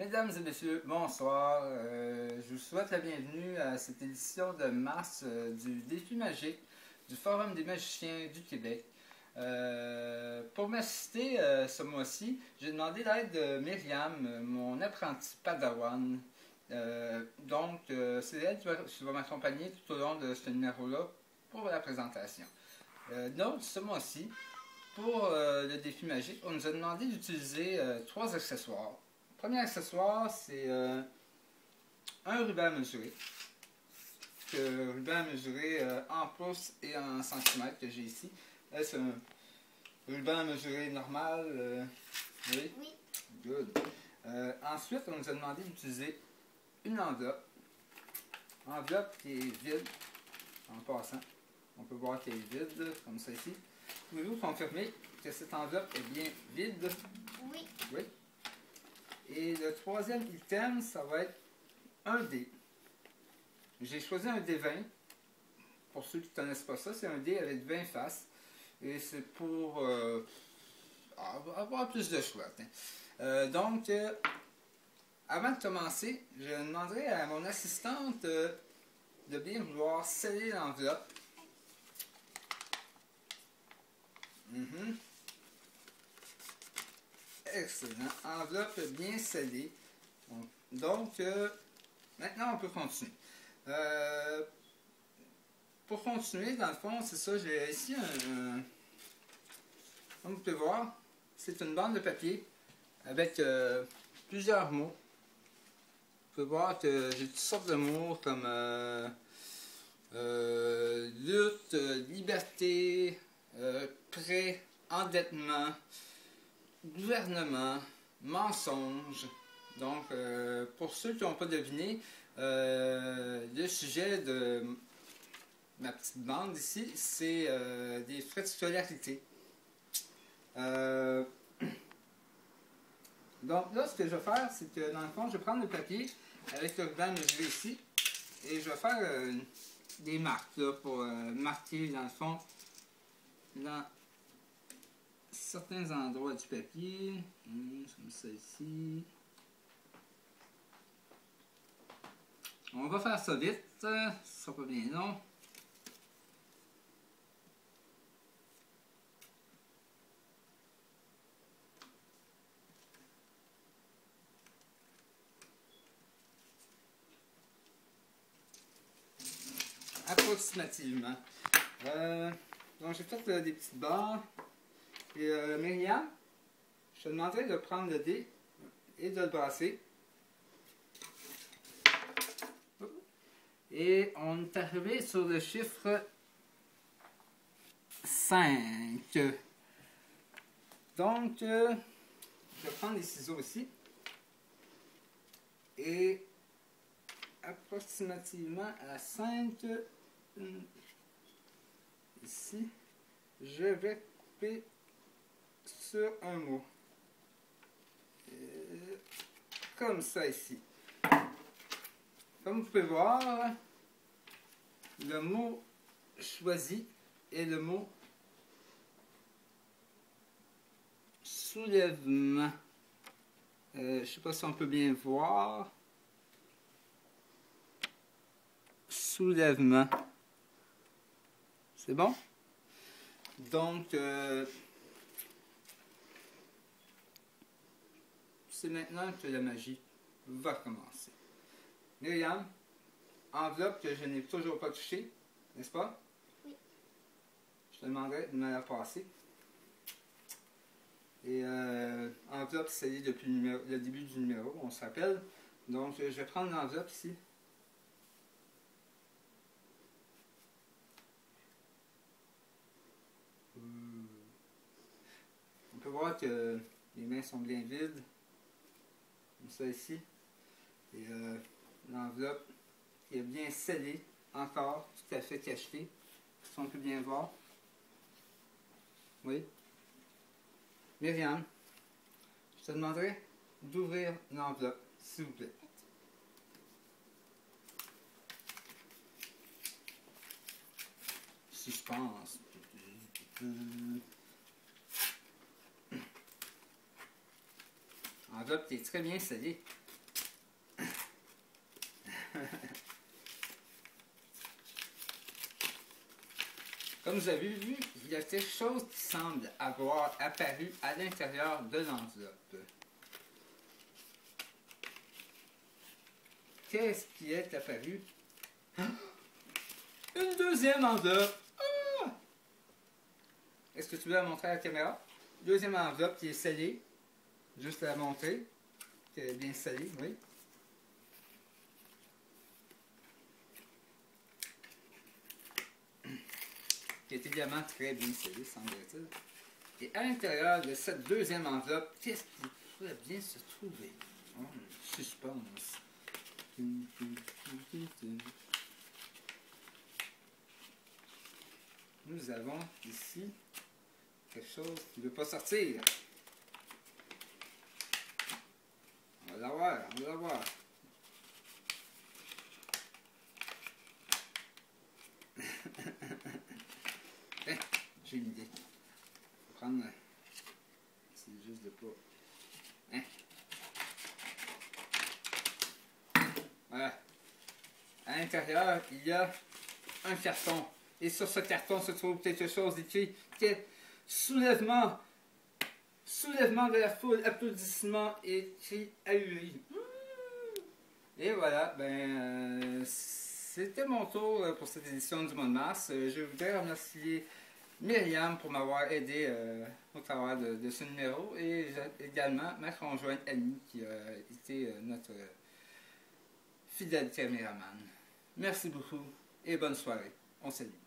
Mesdames et messieurs, bonsoir. Je vous souhaite la bienvenue à cette édition de mars du Défi magique du Forum des magiciens du Québec. Pour m'assister ce mois-ci, j'ai demandé l'aide de Myriam, mon apprenti padawan. C'est elle qui va m'accompagner tout au long de ce numéro-là pour la présentation. Donc, ce mois-ci, pour le défi magique, on nous a demandé d'utiliser 3 accessoires. Le premier accessoire, c'est un ruban à mesurer. Le ruban à mesurer en pouces et en centimètres que j'ai ici. C'est un ruban à mesurer normal. Oui? Oui. Good. Ensuite, on nous a demandé d'utiliser une enveloppe. Enveloppe qui est vide, en passant. On peut voir qu'elle est vide, comme ça ici. Pouvez-vous confirmer que cette enveloppe est bien vide? Oui. Oui. Et le troisième item, ça va être un dé. J'ai choisi un dé 20. Pour ceux qui ne connaissent pas ça, c'est un dé avec 20 faces. Et c'est pour avoir plus de choix. Avant de commencer, je demanderai à mon assistante de bien vouloir sceller l'enveloppe. Excellent. Enveloppe bien scellée. Donc, maintenant, on peut continuer. Pour continuer, dans le fond, c'est ça, j'ai ici comme vous pouvez voir, c'est une bande de papier avec plusieurs mots. Vous pouvez voir que j'ai toutes sortes de mots comme lutte, liberté, prêt, endettement, gouvernement, mensonge. Donc, pour ceux qui n'ont pas deviné, le sujet de ma petite bande ici, c'est des frais de scolarité. Donc là, ce que je vais faire, c'est que dans le fond, je vais prendre le papier avec le ruban mesuré ici et je vais faire des marques là, pour marquer dans le fond dans certains endroits du papier, comme ça ici. On va faire ça vite, ça sera pas bien long. Approximativement. Donc j'ai fait des petites barres. Et Myriam, je te demanderai de prendre le dé et de le brasser. Et on est arrivé sur le chiffre 5. Donc, je vais prendre les ciseaux ici. Et approximativement à 5, ici, je vais couper sur un mot. Comme ça ici. Comme vous pouvez voir, le mot choisi est le mot soulèvement. Je ne sais pas si on peut bien voir. Soulèvement. C'est bon? Donc, c'est maintenant que la magie va commencer. Myriam, enveloppe que je n'ai toujours pas touchée, n'est-ce pas? Oui. Je te demanderai de me la passer. Et enveloppe scellée depuis le début du numéro, on se rappelle. Donc, je vais prendre l'enveloppe ici. On peut voir que les mains sont bien vides. Comme ça ici. Et l'enveloppe qui est bien scellée, encore, tout à fait cachetée. Si on peut bien voir. Oui. Myriam, je te demanderai d'ouvrir l'enveloppe, s'il vous plaît. Suspense. L'enveloppe qui est très bien scellée. Comme vous avez vu, il y a quelque chose qui semble avoir apparu à l'intérieur de l'enveloppe. Qu'est-ce qui est apparu? Une deuxième enveloppe! Ah! Est-ce que tu veux la montrer à la caméra? Deuxième enveloppe qui est scellée. Juste à la montrer. Qui est bien scellée, oui. Qui est également très bien scellée, semble-t-il. Et à l'intérieur de cette deuxième enveloppe, qu'est-ce qui pourrait bien se trouver? Oh, suspense. Nous avons ici quelque chose qui ne veut pas sortir. On va la voir, on va la voir. Hey, j'ai une idée. Je vais prendre. C'est juste de pas. Hein? Voilà. À l'intérieur, il y a un carton. Et sur ce carton se trouve quelque chose écrit qui est soulèvement. Soulèvement de la foule, applaudissements et cris ahuris. Et voilà, c'était mon tour pour cette édition du mois de mars. Je voudrais remercier Myriam pour m'avoir aidé au travers de ce numéro et également ma conjointe Annie qui a été notre fidèle caméraman. Merci beaucoup et bonne soirée. On se dit.